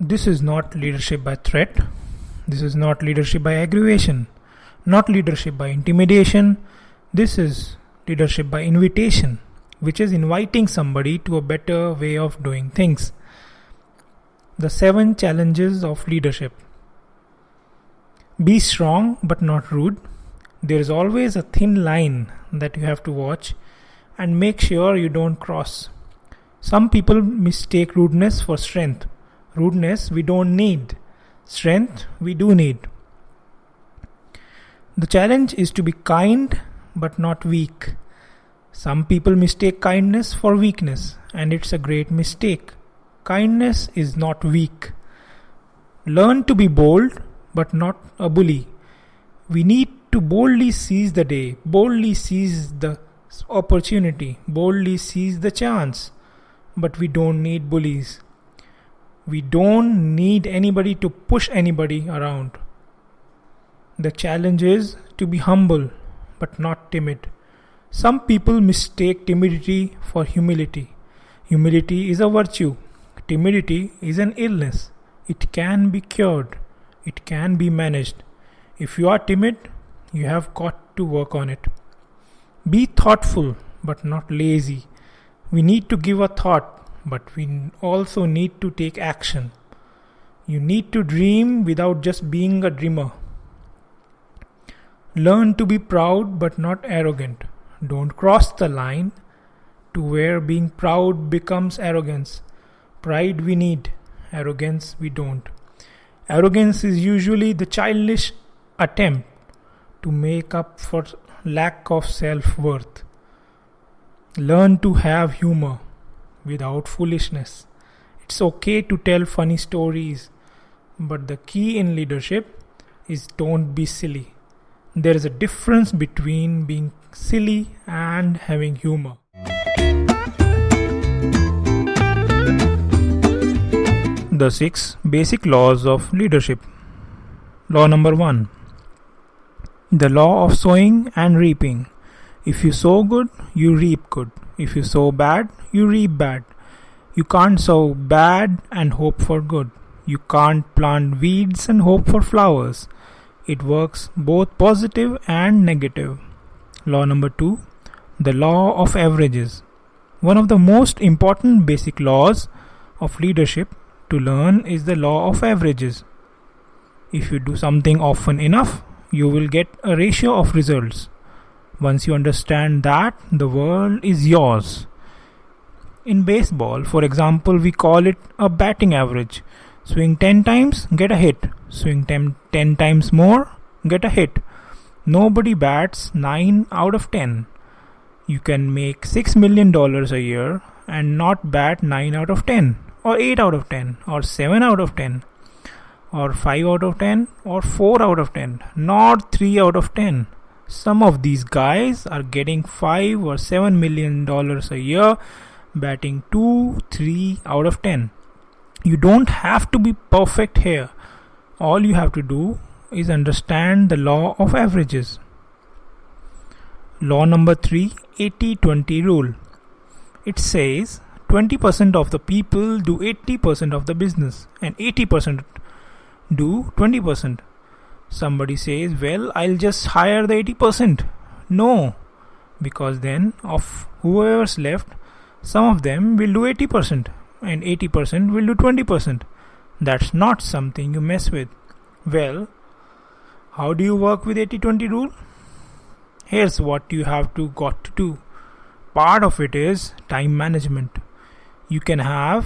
This is not leadership by threat. This is not leadership by aggravation. Not leadership by intimidation. This is leadership by invitation, which is inviting somebody to a better way of doing things. The 7 challenges of leadership. Be strong but not rude. There is always a thin line that you have to watch and make sure you don't cross. Some people mistake rudeness for strength. Rudeness we don't need. Strength we do need. The challenge is to be kind but not weak. Some people mistake kindness for weakness, and it's a great mistake. Kindness is not weak. Learn to be bold but not a bully. We need to boldly seize the day, boldly seize the opportunity, boldly seize the chance. But we don't need bullies. We don't need anybody to push anybody around. The challenge is to be humble but not timid. Some people mistake timidity for humility. Humility is a virtue. Timidity is an illness. It can be cured. It can be managed. If you are timid, you have got to work on it. Be thoughtful but not lazy. We need to give a thought, but we also need to take action. You need to dream without just being a dreamer. Learn to be proud but not arrogant. Don't cross the line to where being proud becomes arrogance. Pride we need, arrogance we don't. Arrogance is usually the childish attempt to make up for lack of self-worth. Learn to have humor without foolishness. It's okay to tell funny stories, but the key in leadership is don't be silly. There is a difference between being silly and having humor. The 6 basic laws of leadership. Law number 1. The law of sowing and reaping. If you sow good, you reap good. If you sow bad, you reap bad. You can't sow bad and hope for good. You can't plant weeds and hope for flowers. It works both positive and negative. Law number 2. The law of averages. One of the most important basic laws of leadership to learn is the law of averages. If you do something often enough, you will get a ratio of results. Once you understand that, the world is yours. In baseball, for example, we call it a batting average. Swing 10 times, get a hit. Swing 10 times more, get a hit. Nobody bats 9 out of 10. You can make $6 million a year and not bat 9 out of 10, or 8 out of 10, or 7 out of 10, or 5 out of 10, or 4 out of 10, not 3 out of 10. Some of these guys are getting $5 or $7 million a year, batting 2, 3 out of 10. You don't have to be perfect here. All you have to do is understand the law of averages. Law number 3, 80-20 rule. It says 20% of the people do 80% of the business and 80% do 20%. Somebody says, well, I'll just hire the 80%. No, because then of whoever's left, some of them will do 80% and 80% will do 20%. That's not something you mess with. Well, how do you work with 80-20 rule? Here's what you have got to do. Part of it is time management. You can only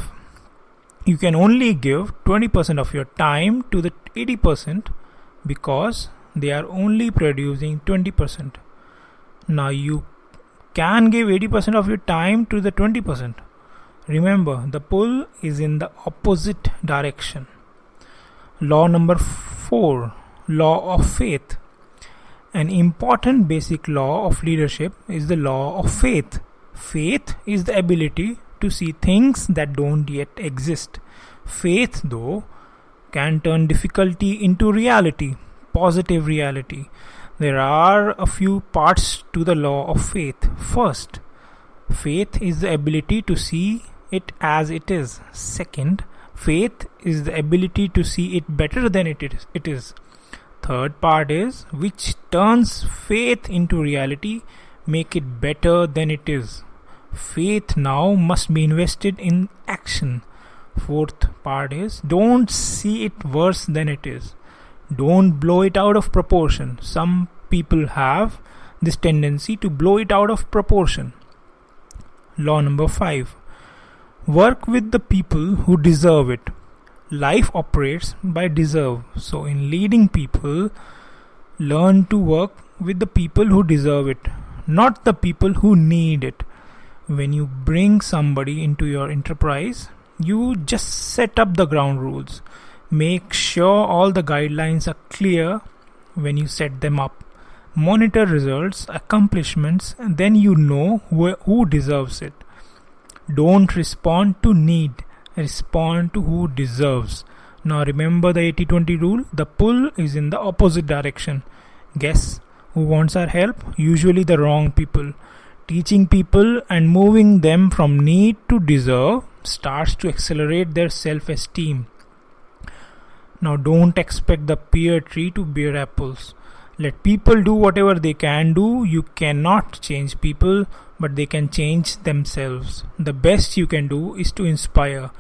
give 20% of your time to the 80% because they are only producing 20%. Now you can give 80% of your time to the 20%. Remember, the pull is in the opposite direction. Law number 4, law of faith. An important basic law of leadership is the law of faith. Faith is the ability to see things that don't yet exist. Faith, though, can turn difficulty into reality, positive reality. There are a few parts to the law of faith. First, faith is the ability to see it as it is. Second, faith is the ability to see it better than it is. Third part is which turns faith into reality, make it better than it is. Faith now must be invested in action. Fourth part is don't see it worse than it is. Don't blow it out of proportion. Some people have this tendency to blow it out of proportion. Law number 5. Work with the people who deserve it. Life operates by deserve. So in leading people, learn to work with the people who deserve it, not the people who need it. When you bring somebody into your enterprise, you just set up the ground rules. Make sure all the guidelines are clear when you set them up. Monitor results, accomplishments, and then you know who deserves it. Don't respond to need, respond to who deserves. Now remember the 80-20 rule, the pull is in the opposite direction. Guess who wants our help? Usually the wrong people. Teaching people and moving them from need to deserve starts to accelerate their self-esteem. Now don't expect the pear tree to bear apples. Let people do whatever they can do. You cannot change people, but they can change themselves. The best you can do is to inspire,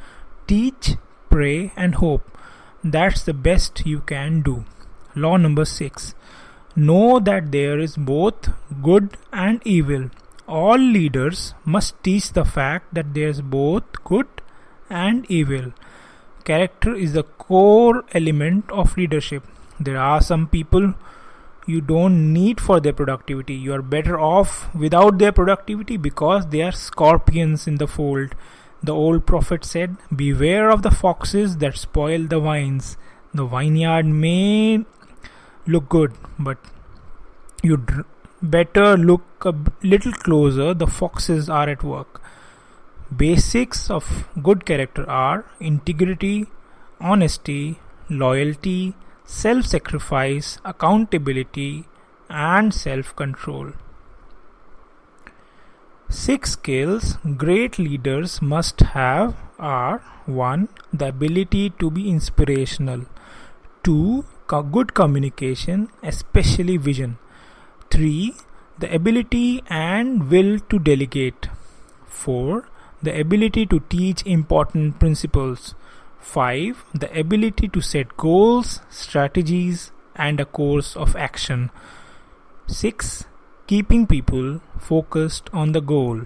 teach, pray, and hope. That's the best you can do. Law number 6. Know that there is both good and evil. All leaders must teach the fact that there is both good and evil. Character is the core element of leadership. There are some people you don't need for their productivity. You are better off without their productivity because they are scorpions in the fold. The old prophet said, beware of the foxes that spoil the vines. The vineyard may look good, but you'd better look a little closer. The foxes are at work. Basics of good character are integrity, honesty, loyalty, self-sacrifice, accountability, and self-control. 6 skills great leaders must have are 1. The ability to be inspirational. 2. Good communication, especially vision. 3. The ability and will to delegate. 4. The ability to teach important principles. 5. The ability to set goals, strategies, and a course of action. 6. Keeping people focused on the goal.